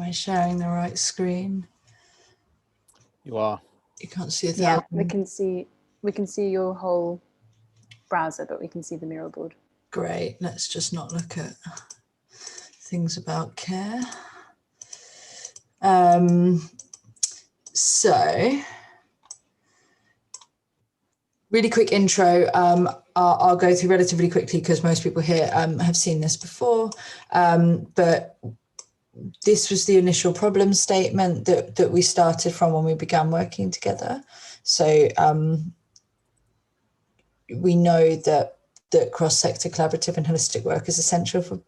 I sharing the right screen? You are. You can't see it. Yeah, we can see your whole browser, but we can see the mural board. Great. Let's just not look at things about care. So, really quick intro. I'll go through relatively quickly because most people here have seen this before, but this was the initial problem statement that we started from when we began working together. So we know that cross-sector collaborative and holistic work is essential for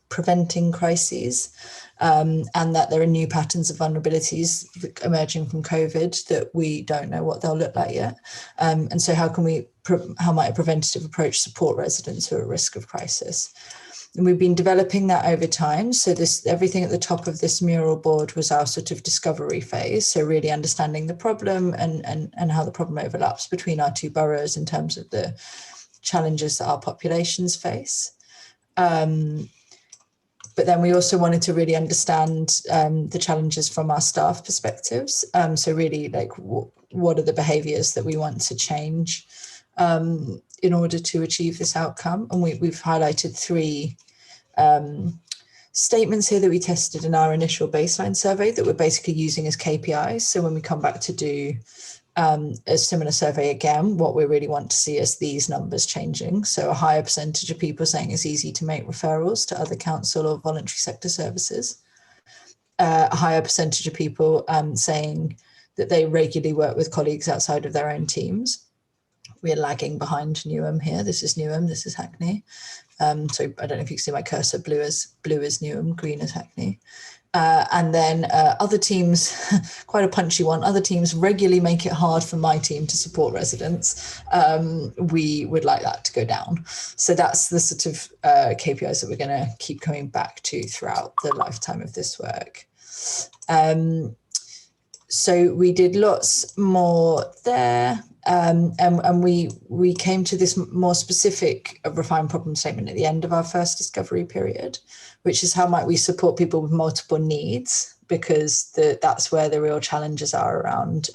preventing crises, and that there are new patterns of vulnerabilities emerging from COVID that we don't know what they'll look like yet. And so how might a preventative approach support residents who are at risk of crisis? And we've been developing that over time. So everything at the top of this mural board was our sort of discovery phase. So really understanding the problem and how the problem overlaps between our two boroughs in terms of the challenges that our populations face. But then we also wanted to really understand the challenges from our staff perspectives. So really like what are the behaviours that we want to change in order to achieve this outcome? And we've highlighted three statements here that we tested in our initial baseline survey that we're basically using as KPIs. So when we come back to do a similar survey again, what we really want to see is these numbers changing. So a higher percentage of people saying it's easy to make referrals to other council or voluntary sector services. A higher percentage of people saying that they regularly work with colleagues outside of their own teams. We're lagging behind Newham here. This is Newham, this is Hackney. So I don't know if you can see my cursor, blue as Newham, green as Hackney. And then other teams, quite a punchy one, other teams regularly make it hard for my team to support residents. We would like that to go down. So that's the sort of KPIs that we're going to keep coming back to throughout the lifetime of this work. So we did lots more there. And we came to this more specific refined problem statement at the end of our first discovery period, which is how might we support people with multiple needs, because that's where the real challenges are around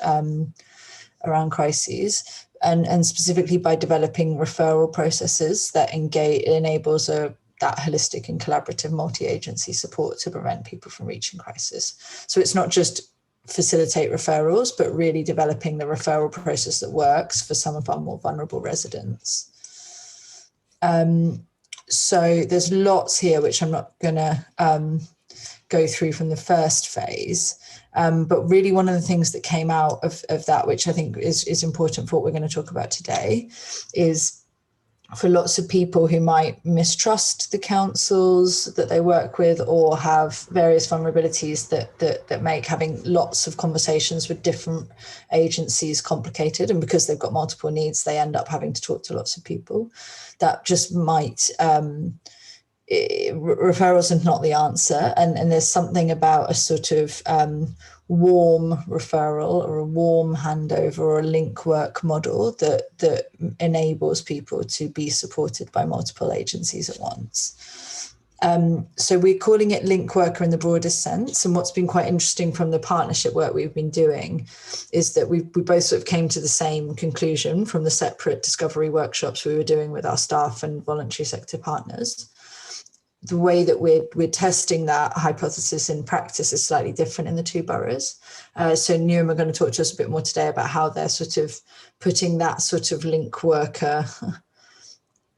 crises, and specifically by developing referral processes that enables that holistic and collaborative multi-agency support to prevent people from reaching crisis. So it's not just facilitate referrals, but really developing the referral process that works for some of our more vulnerable residents. So there's lots here, which I'm not going to go through from the first phase. But really one of the things that came out of that, which I think is important for what we're going to talk about today, is for lots of people who might mistrust the councils that they work with or have various vulnerabilities that make having lots of conversations with different agencies complicated. And because they've got multiple needs, they end up having to talk to lots of people. That just might, referrals are not the answer. And there's something about a sort of warm referral or a warm handover or a link work model that enables people to be supported by multiple agencies at once. So we're calling it link worker in the broadest sense. And what's been quite interesting from the partnership work we've been doing is that we both sort of came to the same conclusion from the separate discovery workshops we were doing with our staff and voluntary sector partners. The way that we're testing that hypothesis in practice is slightly different in the two boroughs. So Newham are going to talk to us a bit more today about how they're sort of putting that sort of link worker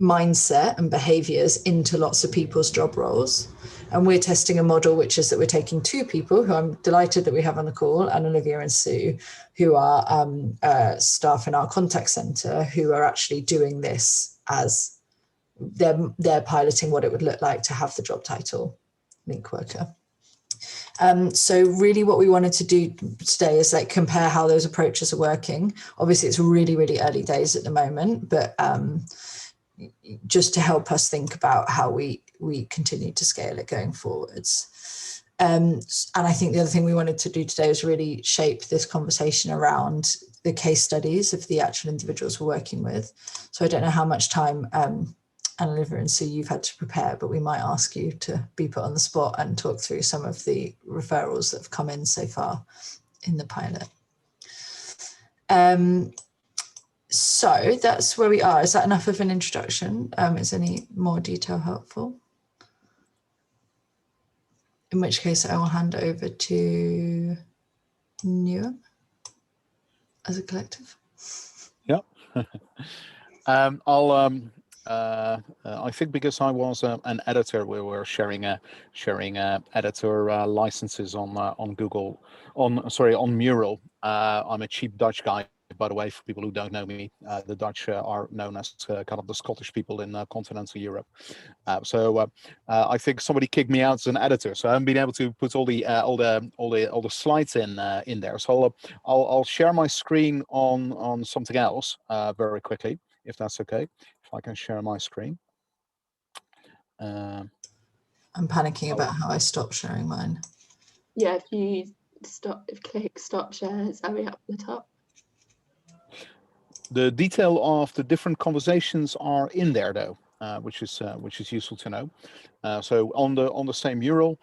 mindset and behaviours into lots of people's job roles. And we're testing a model, which is that we're taking two people who I'm delighted that we have on the call, and Olivia and Sue, who are staff in our contact centre, who are actually doing this as they're piloting what it would look like to have the job title link worker. So really what we wanted to do today is like compare how those approaches are working. Obviously it's really, really early days at the moment, but just to help us think about how we continue to scale it going forwards. And I think the other thing we wanted to do today is really shape this conversation around the case studies of the actual individuals we're working with. So I don't know how much time Olivia and Sue, you've had to prepare, but we might ask you to be put on the spot and talk through some of the referrals that have come in so far in the pilot. So that's where we are. Is that enough of an introduction? Is any more detail helpful? In which case I will hand over to Newham as a collective. Yeah. I think because I was an editor, we were sharing editor licenses on Google, on Mural. I'm a cheap Dutch guy, by the way, for people who don't know me. The Dutch are known as kind of the Scottish people in continental Europe. I think somebody kicked me out as an editor, so I haven't been able to put all the slides in there. So I'll share my screen on something else very quickly, if that's okay. If I can share my screen. I'm panicking about how I stopped sharing mine. Yeah, if you click stop shares, are we up the top? The detail of the different conversations are in there though, which is useful to know. So on the same mural,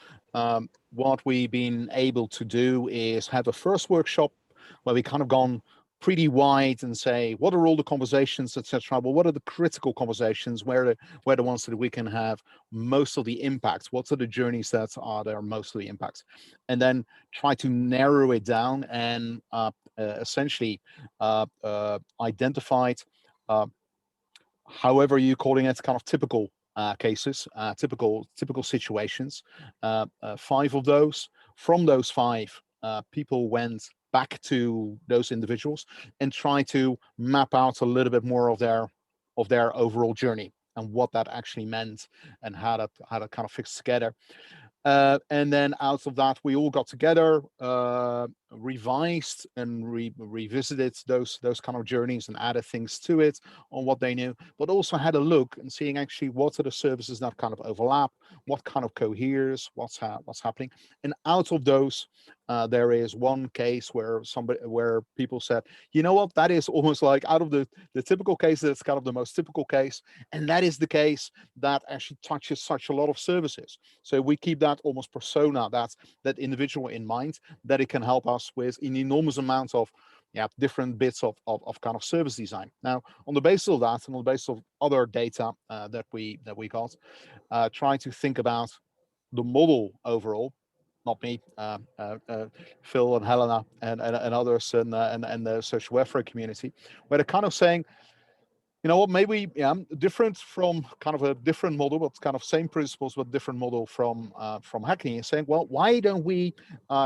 what we've been able to do is have a first workshop where we kind of gone pretty wide and say, what are all the conversations, etc. Well, what are the critical conversations? Where are the ones that we can have most of the impact? What are the journeys that are there most of the impact? And then try to narrow it down and essentially identified, however you're calling it, kind of typical cases, typical situations. 5 of those. From those 5, people went back to those individuals and try to map out a little bit more of their overall journey and what that actually meant and how that kind of fits together. And then out of that, we all got together, revised and revisited those kind of journeys and added things to it on what they knew, but also had a look and seeing actually what are the services that kind of overlap, what kind of coheres, what's happening. And out of those, there is one case where people said, you know what, that is almost like out of the typical case, that's kind of the most typical case, and that is the case that actually touches such a lot of services. So we keep that almost persona, that individual in mind, that it can help us with an enormous amount of different bits of kind of service design. Now, on the basis of that and on the basis of other data that we got, try to think about the model overall. Not me, Phil and Helena and others and the social welfare community, where they're kind of saying, you know what, maybe different from kind of a different model, but kind of same principles, but different model from Hackney, and saying, well, why don't we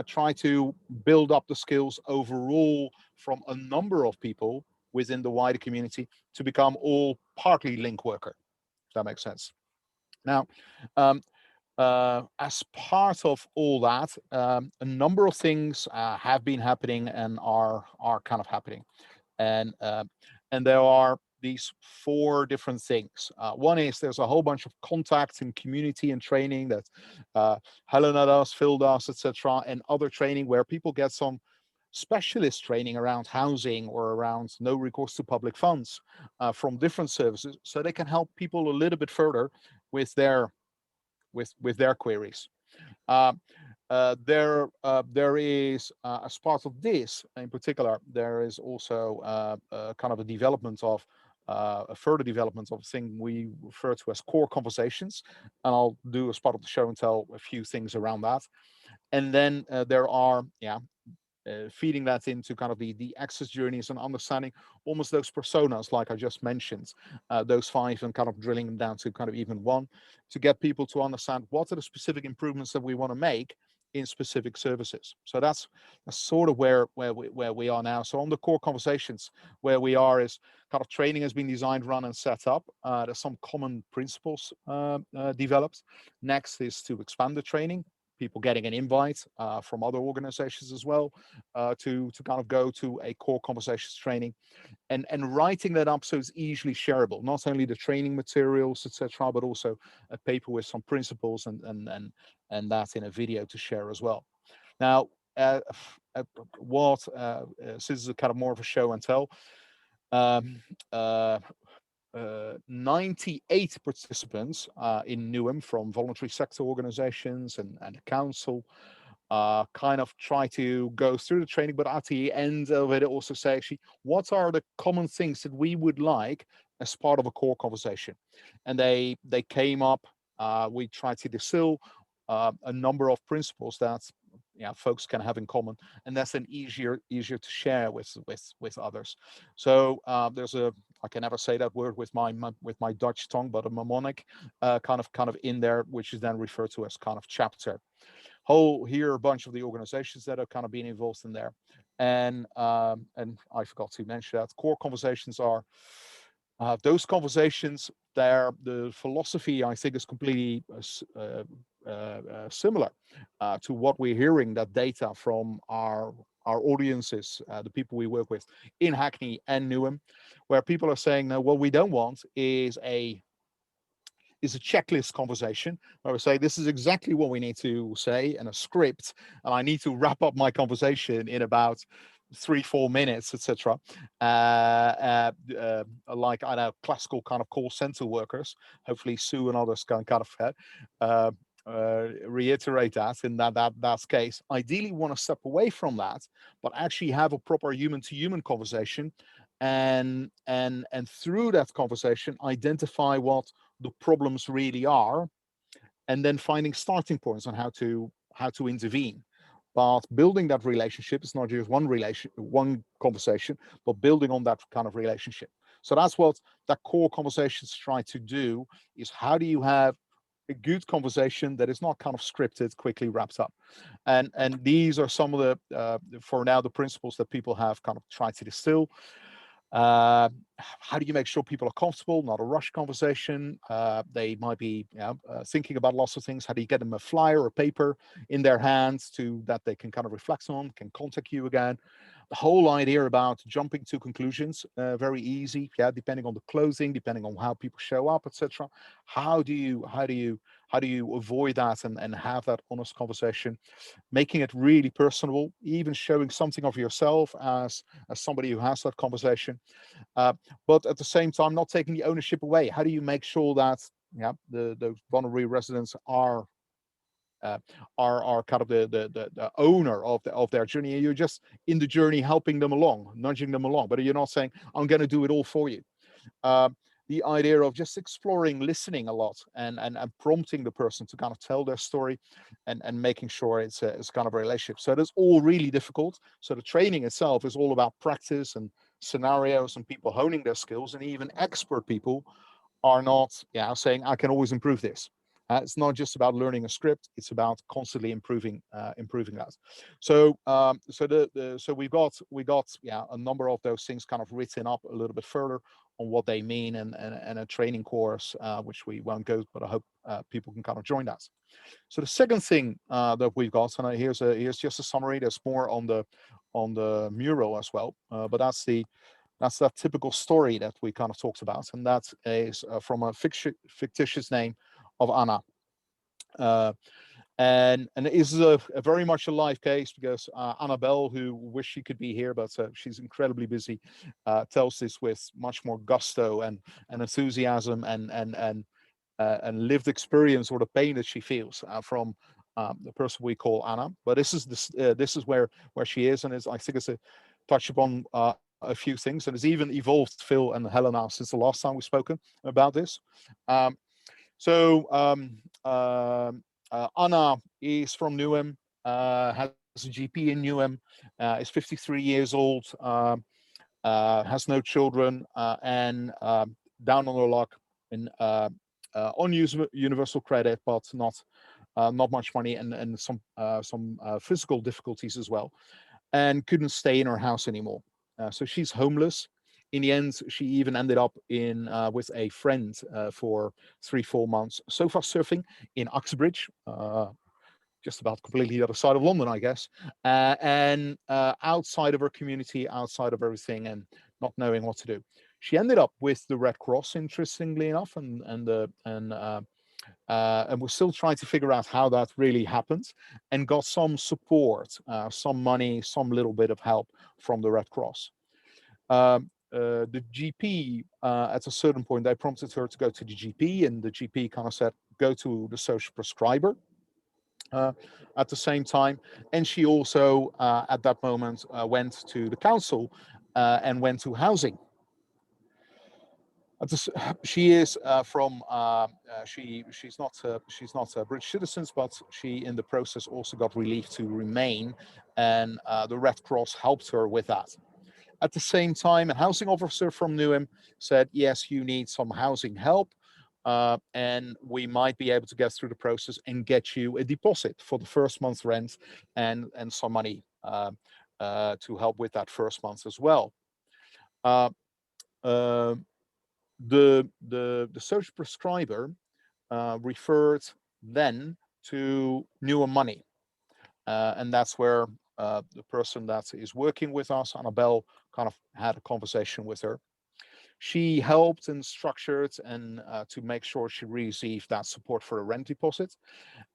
try to build up the skills overall from a number of people within the wider community to become all partly link worker, if that makes sense. Now, as part of all that, a number of things have been happening and are kind of happening, and there are these 4 different things. One is there's a whole bunch of contacts in community and training that Helena does, Phil does, etc., and other training where people get some specialist training around housing or around no recourse to public funds from different services, so they can help people a little bit further with their queries. There is, as part of this in particular, there is also kind of a development of a further development of a thing we refer to as core conversations, and I'll do as part of the show and tell a few things around that. And then there are feeding that into kind of the access journeys and understanding almost those personas, like I just mentioned, those 5, and kind of drilling them down to kind of even 1, to get people to understand what are the specific improvements that we want to make in specific services. So that's sort of where we are now. So on the core conversations, where we are is kind of training has been designed, run, and set up. There's some common principles developed. Next is to expand the training, people getting an invite from other organizations as well to kind of go to a core conversations training, and writing that up so it's easily shareable, not only the training materials, etc., but also a paper with some principles and that in a video to share as well. Now, since it's a kind of more of a show and tell, 98 participants in Newham from voluntary sector organizations and the council kind of try to go through the training, but at the end of it also say, actually, what are the common things that we would like as part of a core conversation? And they came up, we tried to distill a number of principles that folks can have in common, and that's then easier to share with others. So there's a, I can never say that word with my Dutch tongue, but a mnemonic kind of in there, which is then referred to as kind of chapter. Here are a bunch of the organizations that have kind of been involved in there, and I forgot to mention that core conversations are those conversations. The philosophy, I think, is completely similar to what we're hearing, that data from our audiences, the people we work with in Hackney and Newham, where people are saying, no, what we don't want is a checklist conversation where we say, this is exactly what we need to say in a script, and I need to wrap up my conversation in about 3-4 minutes, etc. Like, I know, classical kind of call center workers. Hopefully Sue and others can kind of reiterate that in that's case. Ideally want to step away from that, but actually have a proper human-to-human conversation, and through that conversation identify what the problems really are, and then finding starting points on how to intervene. But building that relationship is not just one conversation, but building on that kind of relationship. So that's what that core conversations try to do, is how do you have a good conversation that is not kind of scripted, quickly wraps up. And these are some of the for now the principles that people have kind of tried to distill. How do you make sure people are comfortable, not a rush conversation? They might be thinking about lots of things. How do you get them a flyer or paper in their hands that they can kind of reflect on, can contact you again? The whole idea about jumping to conclusions, very easy, depending on the clothing, depending on how people show up, etc. How do you avoid that and have that honest conversation, making it really personable, even showing something of yourself as somebody who has that conversation, but at the same time not taking the ownership away. How do you make sure that the vulnerable residents are kind of the owner of their journey? You're just in the journey, helping them along, nudging them along, but you're not saying, I'm going to do it all for you. The idea of just exploring, listening a lot, and prompting the person to kind of tell their story, and making sure it's kind of a relationship. So that's all really difficult. So the training itself is all about practice and scenarios and people honing their skills, and even expert people are not saying, I can always improve this. It's not just about learning a script; it's about constantly improving that. So so we got a number of those things kind of written up a little bit further on what they mean, and a training course, which we won't go, but I hope people can kind of join that. So the second thing that we've got, and here's just a summary. There's more on the mural as well, but that's that typical story that we kind of talked about, and that is from a fictitious name of Anna. And it is a very much a live case, because Annabelle, who wished she could be here, but she's incredibly busy, tells this with much more gusto and enthusiasm and lived experience, or the pain that she feels from the person we call Anna. But this is where she is, and I think it's a touch upon a few things, and it's even evolved, Phil and Helena, since the last time we've spoken about this. Anna is from Newham, has a GP in Newham, is 53 years old, has no children, and down on her luck, and on universal credit, but not much money, and some physical difficulties as well, and couldn't stay in her house anymore. So she's homeless. In the end, she even ended up in with a friend for 3-4 months, sofa surfing in Uxbridge, just about completely the other side of London, I guess, and outside of her community, outside of everything, and not knowing what to do. She ended up with the Red Cross, interestingly enough, and we're still trying to figure out how that really happens, and got some support, some money, some little bit of help from the Red Cross. the GP, at a certain point, they prompted her to go to the GP, and the GP kind of said, go to the social prescriber at the same time. And she also, at that moment, went to the council and went to housing. She is she's not a British citizen, but she in the process also got relief to remain, and the Red Cross helped her with that. At the same time, a housing officer from Newham said, yes, you need some housing help, and we might be able to get through the process and get you a deposit for the first month's rent and some money to help with that first month as well. The social prescriber referred then to Newham Money, and that's where the person that is working with us, Annabelle, kind of had a conversation with her. She helped and structured and to make sure she received that support for a rent deposit,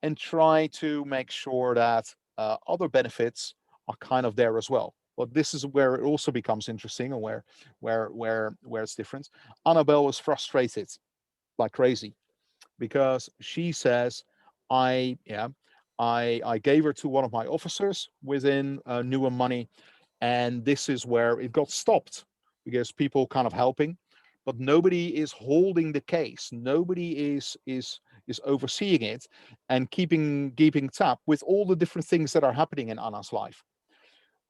and try to make sure that other benefits are kind of there as well. But this is where it also becomes interesting, and where it's different. Annabelle was frustrated like crazy because she says, I gave her to one of my officers within Newham Money, and this is where it got stopped because people kind of helping, but nobody is holding the case. Nobody is overseeing it and keeping tab with all the different things that are happening in Anna's life.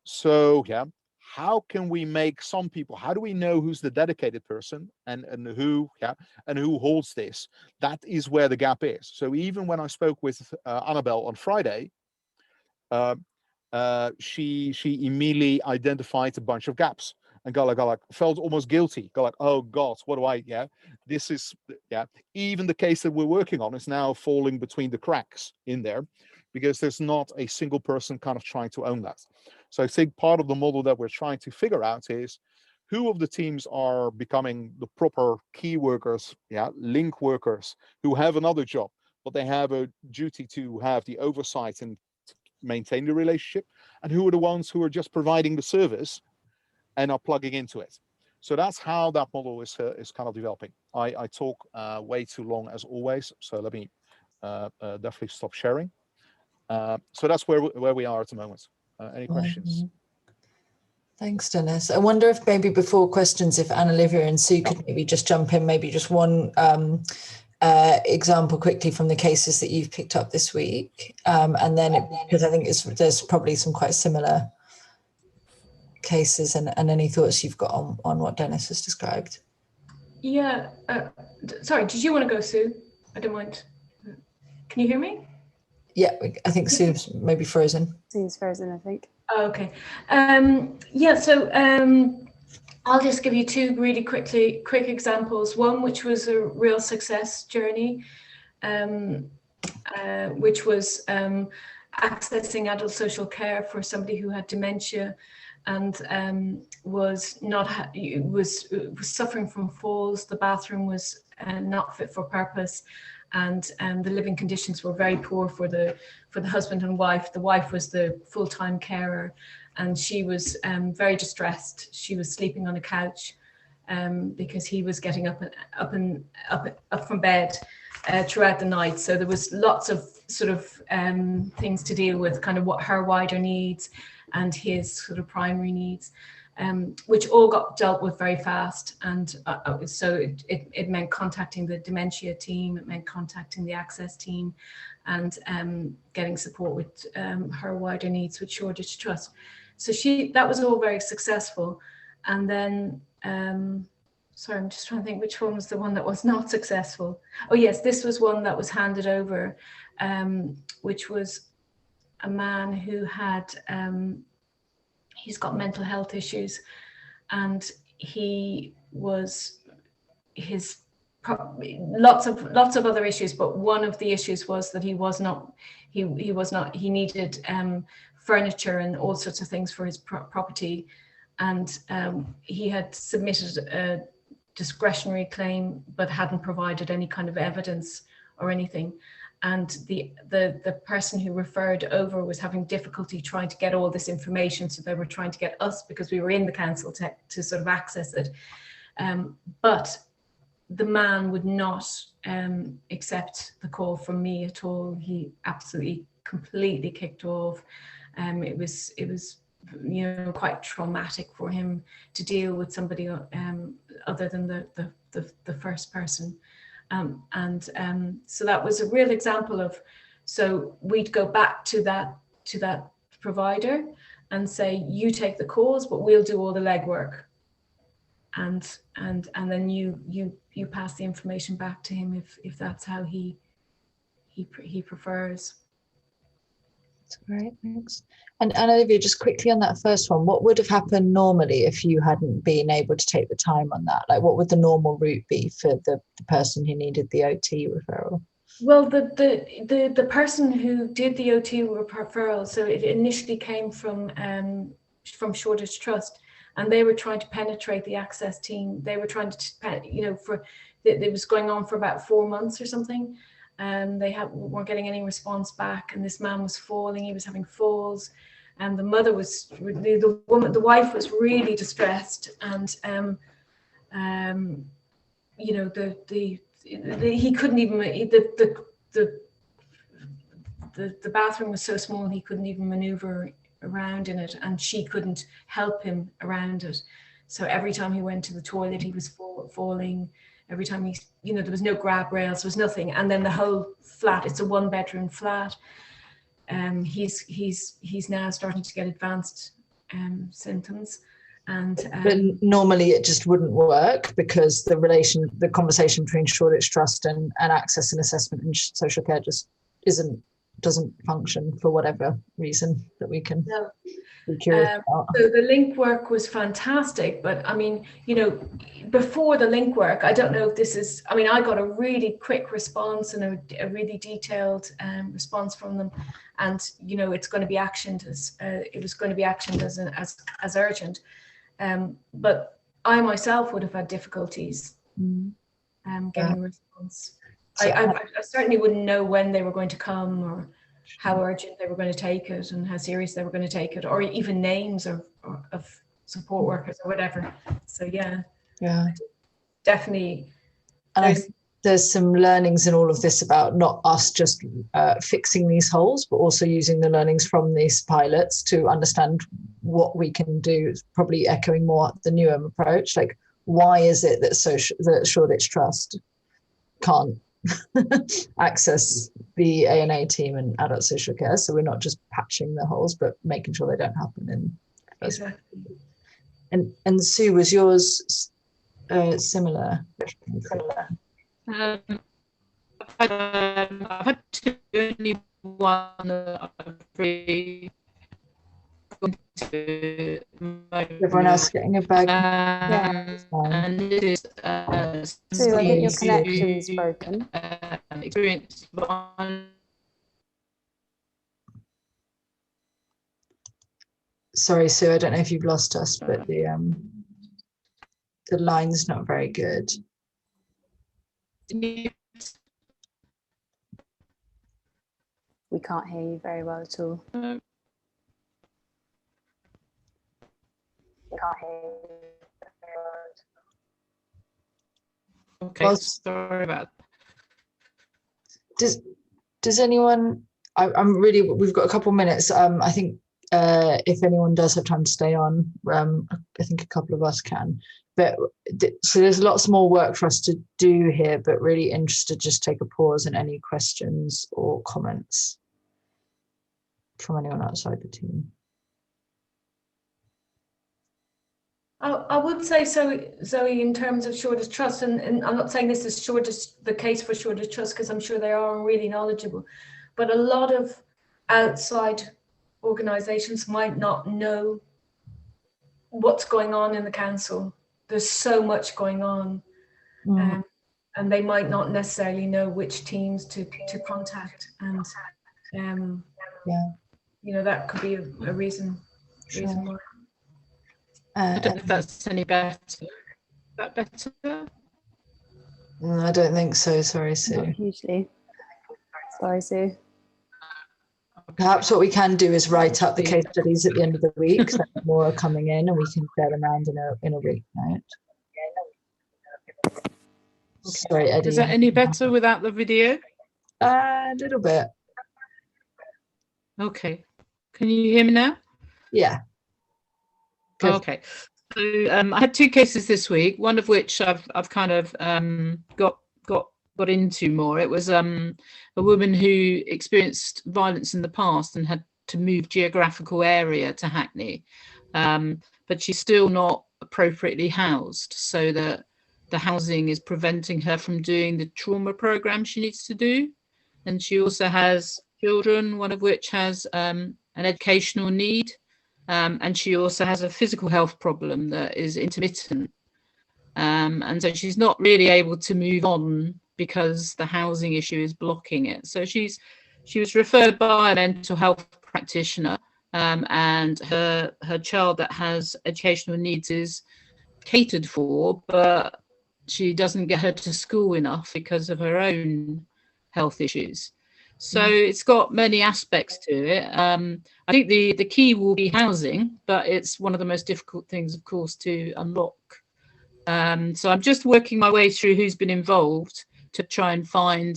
So yeah, how can we make some people, how do we know who's the dedicated person and who holds this? That is where the gap is. So even when I spoke with Annabelle on Friday, she immediately identified a bunch of gaps and got like felt almost guilty. Got like, oh God, what do I? This is even the case that we're working on is now falling between the cracks in there, because there's not a single person kind of trying to own that. So I think part of the model that we're trying to figure out is who of the teams are becoming the proper key workers, link workers who have another job, but they have a duty to have the oversight and maintain the relationship, and who are the ones who are just providing the service and are plugging into it. So that's how that model is kind of developing. I talk way too long as always, so let me definitely stop sharing. So that's where we are at the moment. Any questions? Thanks, Dennis. I wonder if maybe before questions, if Anna Olivia and Sue could maybe just jump in, maybe just one example quickly from the cases that you've picked up this week, and then because I think there's probably some quite similar cases, and any thoughts you've got on what Dennis has described. Yeah, sorry, did you want to go, Sue? I don't mind. Can you hear me? Yeah, I think Sue's maybe frozen. Sue's frozen, I think. Oh, okay. So I'll just give you two really quick examples. One which was a real success journey, which was accessing adult social care for somebody who had dementia and was suffering from falls. The bathroom was not fit for purpose, and the living conditions were very poor for the husband and wife. The wife was the full-time carer, and she was very distressed. She was sleeping on a couch because he was getting up from bed throughout the night. So there was lots of sort of things to deal with, kind of what her wider needs and his sort of primary needs, which all got dealt with very fast. And so it meant contacting the dementia team, it meant contacting the access team, and getting support with her wider needs with Shoreditch Trust. So that was all very successful. And then, sorry, I'm just trying to think which one was the one that was not successful. Oh yes, this was one that was handed over, which was a man who had, he's got mental health issues, and he was, lots of other issues, but one of the issues was that he needed furniture and all sorts of things for his property, and he had submitted a discretionary claim but hadn't provided any kind of evidence or anything. and the person who referred over was having difficulty trying to get all this information, so they were trying to get us, because we were in the council, to sort of access it, but the man would not accept the call from me at all. He absolutely completely kicked off. It was quite traumatic for him to deal with somebody other than the first person. So that was a real example of, so we'd go back to that provider and say, you take the calls, but we'll do all the legwork, and then you pass the information back to him if that's how he prefers. That's great, thanks. And Olivia, just quickly on that first one, what would have happened normally if you hadn't been able to take the time on that? Like, what would the normal route be for the person who needed the OT referral? Well, the person who did the OT referral, so it initially came from Shoreditch Trust, and they were trying to penetrate the access team. They were trying to, it was going on for about 4 months or something. They weren't getting any response back, and this man was falling. He was having falls, and the mother was, the wife was really distressed, and he couldn't even, the bathroom was so small he couldn't even maneuver around in it, and she couldn't help him around it. So every time he went to the toilet, he was falling. Every time he, there was no grab rails, there was nothing. And then the whole flat, it's a 1-bedroom flat. He's now starting to get advanced symptoms. But normally it just wouldn't work, because the conversation between Shoreditch Trust and access and assessment and social care just doesn't function for whatever reason that we can be curious about. So the link work was fantastic, but I mean, before the link work, I don't know if this is, I mean, I got a really quick response and a really detailed response from them, and it's going to be actioned as it was going to be actioned as urgent. But I myself would have had difficulties getting a response. I certainly wouldn't know when they were going to come, or how urgent they were going to take it, and how serious they were going to take it, or even names of support workers or whatever. So yeah, definitely. And there's some learnings in all of this about not us just fixing these holes, but also using the learnings from these pilots to understand what we can do, probably echoing more the Newham approach. Like, why is it that Shoreditch Trust can't access the A&A team and adult social care? So we're not just patching the holes, but making sure they don't happen. Exactly. And Sue, was yours similar? I've had two, only one free. Everyone else getting a bag. And it is Sue, I think your connection's broken. Experience one. Sorry, Sue, I don't know if you've lost us, but the line's not very good. We can't hear you very well at all. Okay, Well, sorry about that. Does anyone, we've got a couple minutes. I think if anyone does have time to stay on, I think a couple of us can. But so there's lots more work for us to do here, but really interested, just take a pause and any questions or comments from anyone outside the team. I would say so, Zoe, in terms of Shoreditch Trust, and I'm not saying this is the case for Shoreditch Trust, because I'm sure they are really knowledgeable, but a lot of outside organisations might not know what's going on in the council. There's so much going on, and they might not necessarily know which teams to contact, and that could be a reason. Sure. Why. I don't know if that's any better. Is that better? I don't think so. Sorry, Sue. Not hugely. Sorry, Sue. Perhaps what we can do is write up the case studies at the end of the week, so more are coming in, and we can share them around in a week, right? Sorry, Eddie. Is that any better without the video? A little bit. Okay. Can you hear me now? Yeah. Good. Okay. So I had 2 cases this week, one of which I've kind of got into more. It was a woman who experienced violence in the past and had to move geographical area to Hackney, but she's still not appropriately housed, so that the housing is preventing her from doing the trauma program she needs to do. And she also has children, one of which has an educational need, and she also has a physical health problem that is intermittent. And so she's not really able to move on because the housing issue is blocking it. So she was referred by a mental health practitioner, and her child that has educational needs is catered for, but she doesn't get her to school enough because of her own health issues. So it's got many aspects to it. I think the key will be housing, but it's one of the most difficult things, of course, to unlock. So I'm just working my way through who's been involved to try and find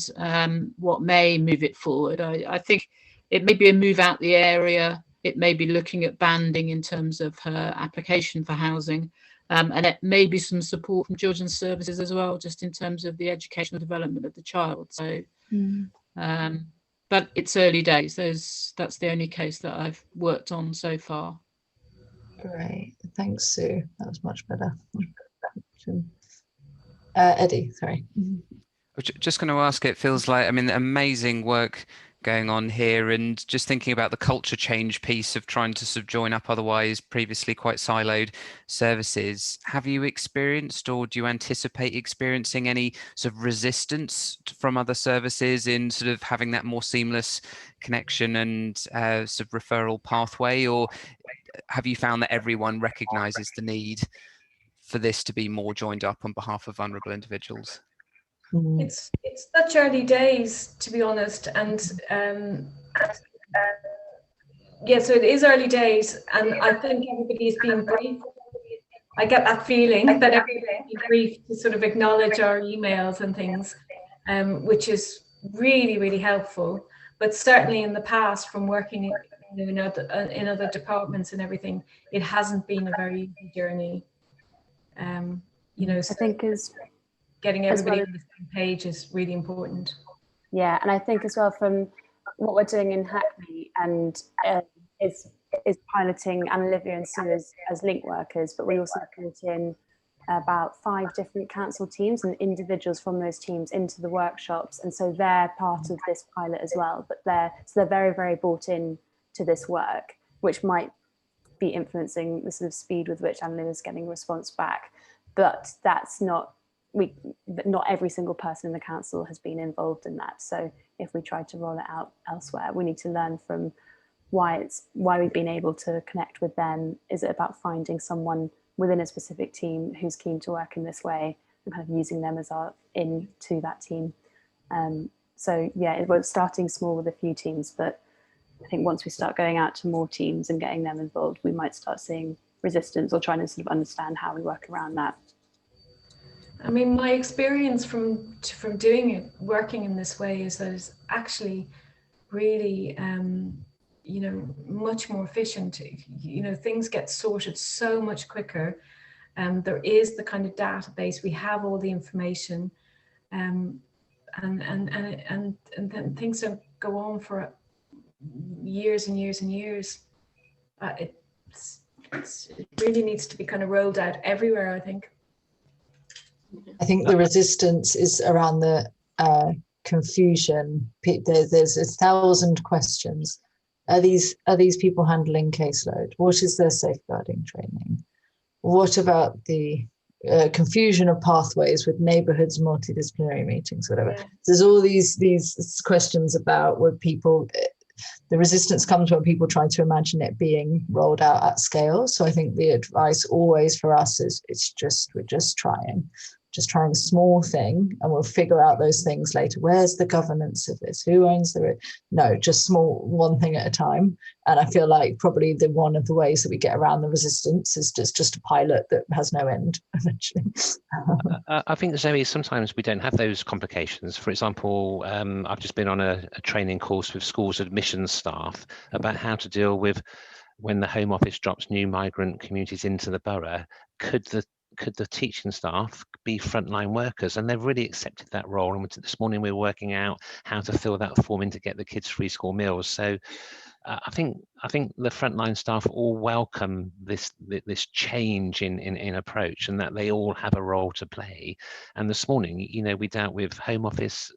what may move it forward. I think it may be a move out the area. It may be looking at banding in terms of her application for housing. And it may be some support from children's services as well, just in terms of the educational development of the child. So, but it's early days. That's the only case that I've worked on so far. Great. Thanks, Sue. That was much better. Eddie, sorry. I was just going to ask, it feels like, I mean, amazing work going on here, and just thinking about the culture change piece of trying to sort of join up otherwise previously quite siloed services. Have you experienced, or do you anticipate experiencing, any sort of resistance from other services in sort of having that more seamless connection and sort of referral pathway, or have you found that everyone recognises the need for this to be more joined up on behalf of vulnerable individuals? It's such early days, to be honest, and yeah, so it is early days, and I think everybody's being briefed. I get that feeling that everybody's being briefed to sort of acknowledge our emails and things, which is really, really helpful. But certainly in the past, from working in other departments and everything, it hasn't been a very easy journey. So I think getting everybody on the same page is really important. Yeah, and I think as well, from what we're doing in Hackney, and is piloting Anna, Olivia and Sue as link workers, but we also brought in about 5 different council teams and individuals from those teams into the workshops, and so they're part of this pilot as well. But they're very, very bought in to this work, which might be influencing the sort of speed with which Anna is getting a response back. But that's not every single person in the council has been involved in that. So if we try to roll it out elsewhere, we need to learn from why we've been able to connect with them. Is it about finding someone within a specific team who's keen to work in this way and kind of using them as our in to that team? So yeah, we're starting small with a few teams, but I think once we start going out to more teams and getting them involved, we might start seeing resistance or trying to sort of understand how we work around that. I mean, my experience from doing it, working in this way, is that it's actually really, much more efficient. Things get sorted so much quicker. There is the kind of database. We have all the information, and then things don't go on for years and years and years. It really needs to be kind of rolled out everywhere, I think. I think the resistance is around the confusion. There's 1,000 questions. Are these people handling caseload? What is their safeguarding training? What about the confusion of pathways with neighbourhoods, multidisciplinary meetings, whatever? Yeah. There's all these questions about where people. The resistance comes when people try to imagine it being rolled out at scale. So I think the advice always for us is we're just trying. just trying a small thing, and we'll figure out those things later. Where's the governance of this? Who owns the? No, just small, one thing at a time. And I feel like probably one of the ways that we get around the resistance is just a pilot that has no end eventually. I think, Zoe, sometimes we don't have those complications. For example, I've just been on a training course with schools admissions staff about how to deal with when the Home Office drops new migrant communities into the borough. Could the teaching staff be frontline workers? And they've really accepted that role. And this morning we were working out how to fill that form in to get the kids free school meals. So I think the frontline staff all welcome this change in approach, and that they all have a role to play. And this morning, we dealt with Home Office,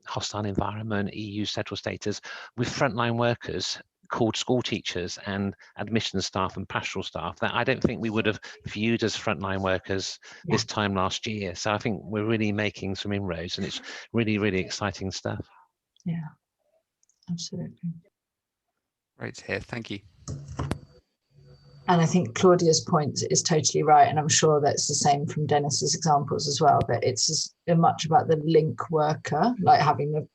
hostile environment, EU settled status, with frontline workers called school teachers and admission staff and pastoral staff that I don't think we would have viewed as frontline workers this time last year. So I think we're really making some inroads, and it's really, really exciting stuff. Yeah, absolutely. Great to hear. Thank you. And I think Claudia's point is totally right. And I'm sure that's the same from Dennis's examples as well, that it's as much about the link worker, like having the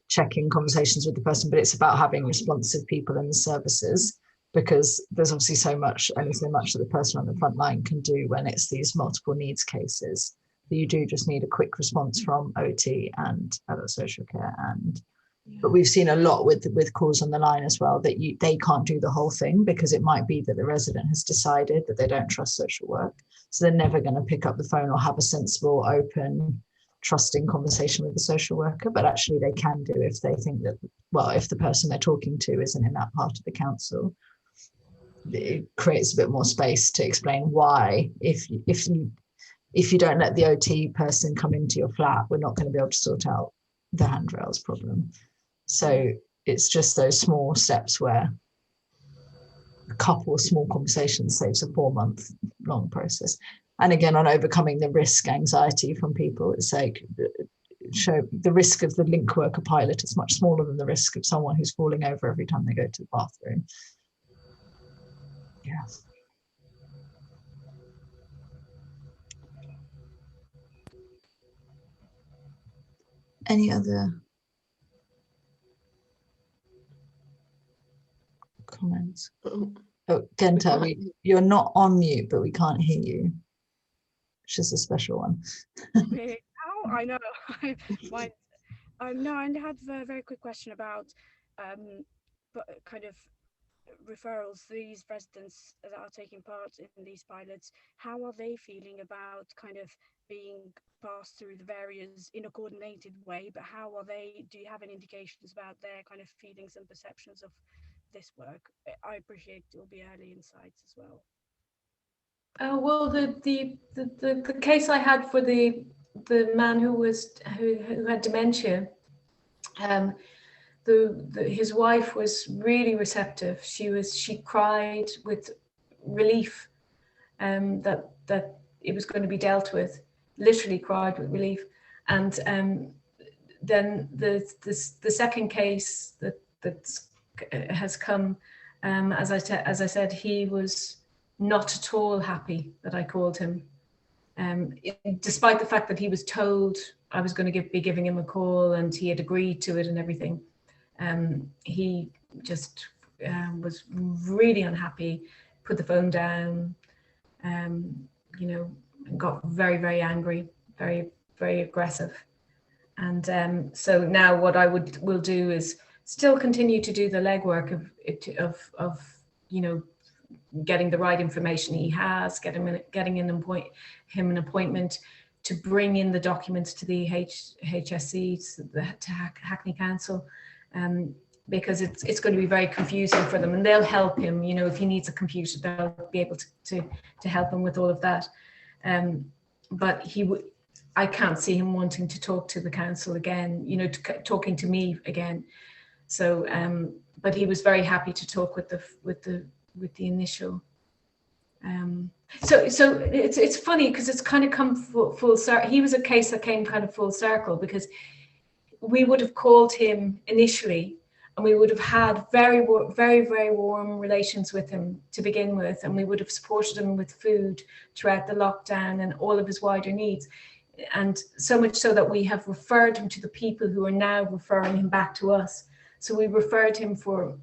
check-in conversations with the person, but it's about having responsive people in the services, because there's obviously so much that the person on the front line can do when it's these multiple needs cases, that you do just need a quick response from OT and adult social care. But we've seen a lot with calls on the line as well, that they can't do the whole thing, because it might be that the resident has decided that they don't trust social work, so they're never going to pick up the phone or have a sensible, open, trusting conversation with the social worker. But actually they can do if they think that, well, if the person they're talking to isn't in that part of the council, it creates a bit more space to explain why, if you don't let the OT person come into your flat, we're not going to be able to sort out the handrails problem. So it's just those small steps where a couple of small conversations saves a 4-month-long process. And again, on overcoming the risk anxiety from people, it's like, show the risk of the link worker pilot is much smaller than the risk of someone who's falling over every time they go to the bathroom. Yeah. Any other comments? Oh, Genta, you're not on mute, but we can't hear you. Which is a special one. Oh, I know. No, I had a very quick question about kind of referrals. These residents that are taking part in these pilots, how are they feeling about kind of being passed through the barriers in a coordinated way? But how are they? Do you have any indications about their kind of feelings and perceptions of this work? I appreciate it will be early insights as well. Well, the case I had for the man who had dementia, his wife was really receptive. She cried with relief that it was going to be dealt with. Literally cried with relief. And then the second case that has come, as I said, he was not at all happy that I called him, despite the fact that he was told I was going to be giving him a call, and he had agreed to it and everything. He just was really unhappy, put the phone down, and got very, very angry, very, very aggressive. And so now what I will do is still continue to do the legwork of getting the right information he has, getting him an appointment to bring in the documents to the HSC, to Hackney Council, because it's going to be very confusing for them, and they'll help him. If he needs a computer, they'll be able to help him with all of that. But I can't see him wanting to talk to the council again, talking to me again. So, but he was very happy to talk with the initial. So it's funny because it's kind of come full circle. He was a case that came kind of full circle, because we would have called him initially, and we would have had very, very warm relations with him to begin with, and we would have supported him with food throughout the lockdown and all of his wider needs. And so much so that we have referred him to the people who are now referring him back to us. So we referred him for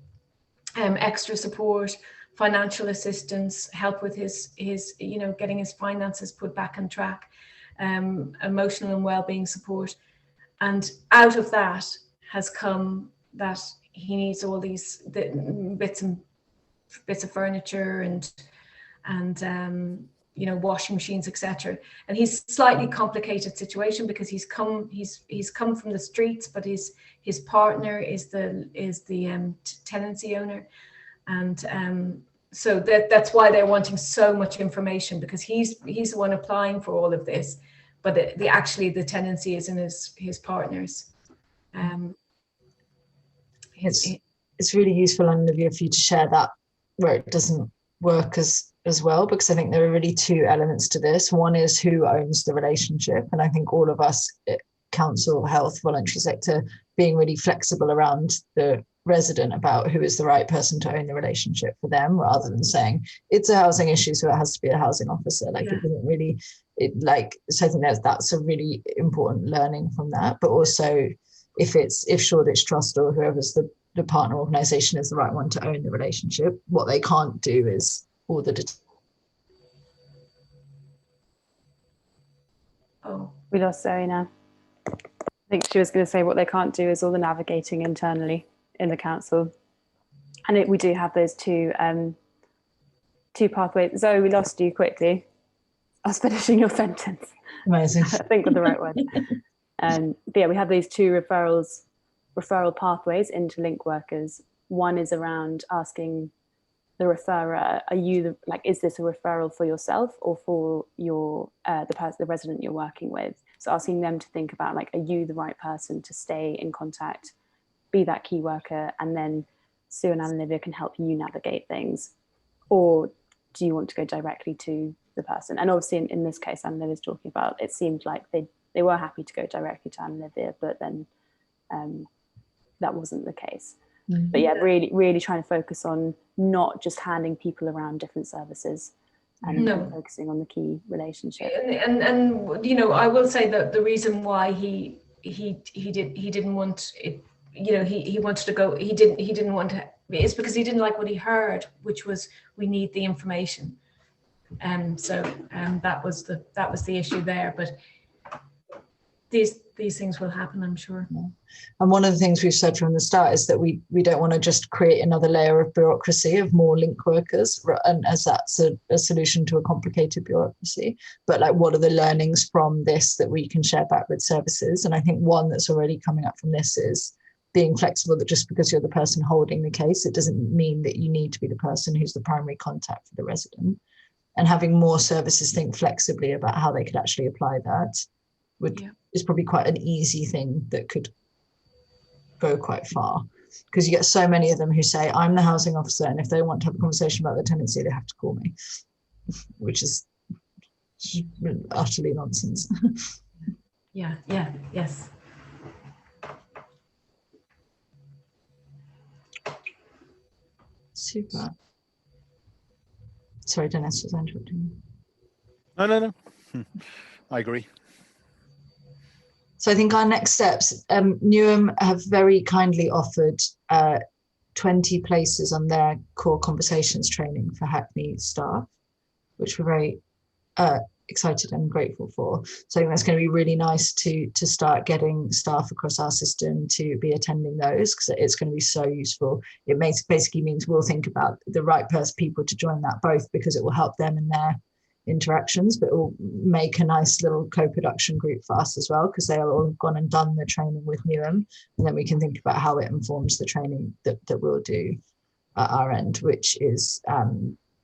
extra support, financial assistance, help with his getting his finances put back on track, emotional and well-being support. And out of that has come that he needs all these bits of furniture and washing machines, etc. And he's a slightly complicated situation because he's come from the streets, but his partner is the tenancy owner, and so that's why they're wanting so much information, because he's the one applying for all of this, but the tenancy is in his partner's. It's really useful, Olivia, for you to share that where it doesn't work as well, because I think there are really two elements to this. One is who owns the relationship, and I think all of us, council, health, voluntary sector, being really flexible around the resident about who is the right person to own the relationship for them, rather than saying it's a housing issue so it has to be a housing officer. It doesn't really, so I think that's a really important learning from that. But also if Shoreditch Trust or whoever's the partner organisation is the right one to own the relationship, what they can't do is all the we lost Zoe now. I think she was going to say what they can't do is all the navigating internally in the council, and we do have those two pathways. Zoe, we lost you quickly. I was finishing your sentence. Amazing. I think with the right word. But yeah, we have these two referral pathways into link workers. One is around asking the referrer, is this a referral for yourself or for your the resident you're working with? So asking them to think about, are you the right person to stay in contact, be that key worker, and then Sue and Olivia can help you navigate things, or do you want to go directly to the person? And obviously in this case, Olivia's talking about, it seemed like they were happy to go directly to Olivia, but then that wasn't the case. Mm-hmm. But yeah, really, really trying to focus on not just handing people around different services and focusing on the key relationship. And I will say that the reason why he didn't want it, he wanted to go, he didn't want to, it's because he didn't like what he heard, which was, we need the information. So that was the issue there. But these things will happen, I'm sure. Yeah. And one of the things we've said from the start is that we don't want to just create another layer of bureaucracy of more link workers, and as that's a solution to a complicated bureaucracy, but what are the learnings from this that we can share back with services? And I think one that's already coming up from this is being flexible, that just because you're the person holding the case, it doesn't mean that you need to be the person who's the primary contact for the resident, and having more services think flexibly about how they could actually apply that is probably quite an easy thing that could go quite far, because you get so many of them who say, I'm the housing officer, and if they want to have a conversation about their tenancy, they have to call me, which is utterly nonsense. Yes. Super. Sorry, Dennis, was I interrupting you? No. I agree. So I think our next steps, Newham have very kindly offered 20 places on their core conversations training for Hackney staff, which we're very excited and grateful for. So I think that's going to be really nice to start getting staff across our system to be attending those, because it's going to be so useful. It basically means we'll think about the right people to join that, both because it will help them in their interactions, but it will make a nice little co-production group for us as well, because they are all gone and done the training with Newham, and then we can think about how it informs the training that we'll do at our end, which is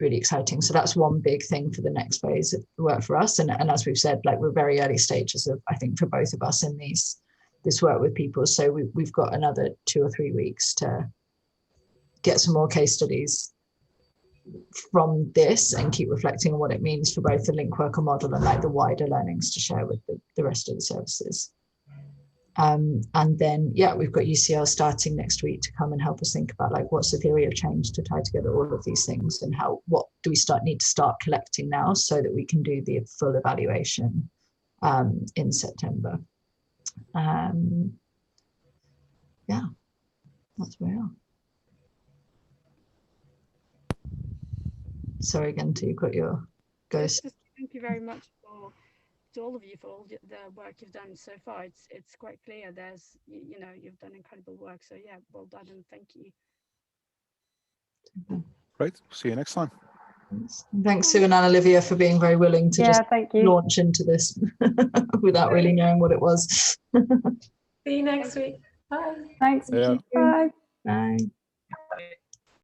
really exciting. So that's one big thing for the next phase of the work for us, and as we've said, we're very early stages of, I think, for both of us in this work with people. So we've got another 2 or 3 weeks to get some more case studies from this and keep reflecting on what it means for both the link worker model and the wider learnings to share with the rest of the services. And then, yeah, we've got UCL starting next week to come and help us think about like what's the theory of change to tie together all of these things, and what do we need to start collecting now so that we can do the full evaluation in September. Yeah, that's where we are. Sorry again, you've got your ghost. Thank you very much to all of you for all the work you've done so far. It's quite clear there's, you know, you've done incredible work. So yeah, well done and thank you. Great. See you next time. Thanks Sue and Olivia for being very willing to just launch into this without really knowing what it was. See you next week. Bye. Thanks. Yeah. Bye. Bye.